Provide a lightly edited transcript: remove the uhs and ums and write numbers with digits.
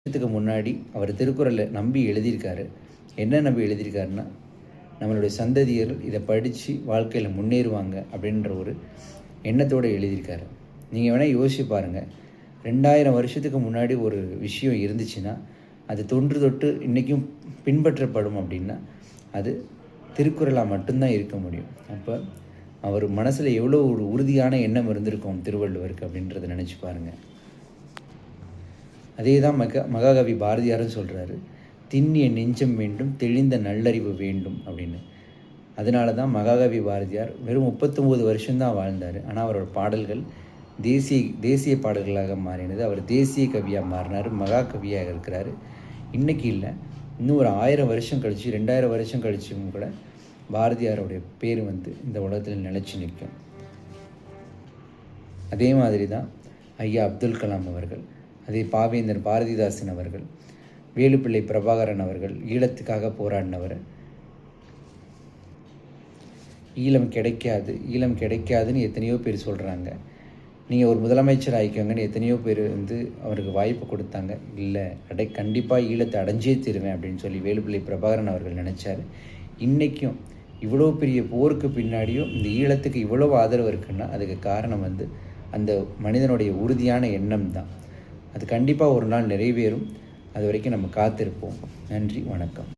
வருஷத்துக்கு முன்னாடி அவர் திருக்குறளை நம்பி எழுதியிருக்காரு. என்ன நம்பி எழுதியிருக்காருன்னா, நம்மளுடைய சந்ததியர்கள் இதை படித்து வாழ்க்கையில் முன்னேறுவாங்க அப்படின்ற ஒரு எண்ணத்தோடு எழுதியிருக்காரு. நீங்கள் வேணால் யோசிச்சு பாருங்கள். 2000 வருஷத்துக்கு முன்னாடி ஒரு விஷயம் இருந்துச்சுன்னா, அது தொன்று தொட்டு இன்றைக்கும் பின்பற்றப்படும் அப்படின்னா, அது திருக்குறளாக மட்டும்தான் இருக்க முடியும். அப்போ அவர் மனசில் எவ்வளோ ஒரு உறுதியான எண்ணம் இருந்திருக்கும் திருவள்ளுவருக்கு அப்படின்றத நினச்சி பாருங்கள். அதே தான் மகாகவி பாரதியாரும் சொல்கிறாரு, திண்ணிய நெஞ்சம் வேண்டும், தெளிந்த நல்லறிவு வேண்டும் அப்படின்னு. அதனால தான் மகாகவி பாரதியார் வெறும் 39 வருஷம்தான் வாழ்ந்தார். ஆனால் அவரோட பாடல்கள் தேசிய பாடல்களாக மாறினது. அவர் தேசிய கவியாக மாறினார், மகாகவியாக இருக்கிறார். இன்றைக்கி இல்லை, இன்னும் ஒரு 1000 வருஷம் கழித்து 2000 வருஷம் கழிச்சும் கூட பாரதியாருடைய பேர் இந்த உலகத்தில் நிலைச்சி நிற்கும். அதே மாதிரி தான் ஐயா அப்துல் கலாம் அவர்கள், அதே பாவேந்தர் பாரதிதாசன் அவர்கள், வேலுப்பிள்ளை பிரபாகரன் அவர்கள் ஈழத்துக்காக போராடினவர். ஈழம் கிடைக்காதுன்னு எத்தனையோ பேர் சொல்கிறாங்க. நீங்கள் ஒரு முதலமைச்சர் ஆகிக்கோங்கன்னு எத்தனையோ பேர் அவருக்கு வாய்ப்பு கொடுத்தாங்க. இல்லை, கண்டிப்பாக ஈழத்தை அடைஞ்சே தருவேன் அப்படின்னு சொல்லி வேலுப்பிள்ளை பிரபாகரன் அவர்கள் நினச்சார். இன்றைக்கும் இவ்வளோ பெரிய போருக்கு பின்னாடியும் இந்த ஈழத்துக்கு இவ்வளோ ஆதரவு இருக்குன்னா அதுக்கு காரணம் அந்த மனிதனுடைய உறுதியான எண்ணம் தான். அது கண்டிப்பாக ஒரு நாள் நிறைவேறும். அது வரைக்கும் நம்ம காத்திருப்போம். நன்றி, வணக்கம்.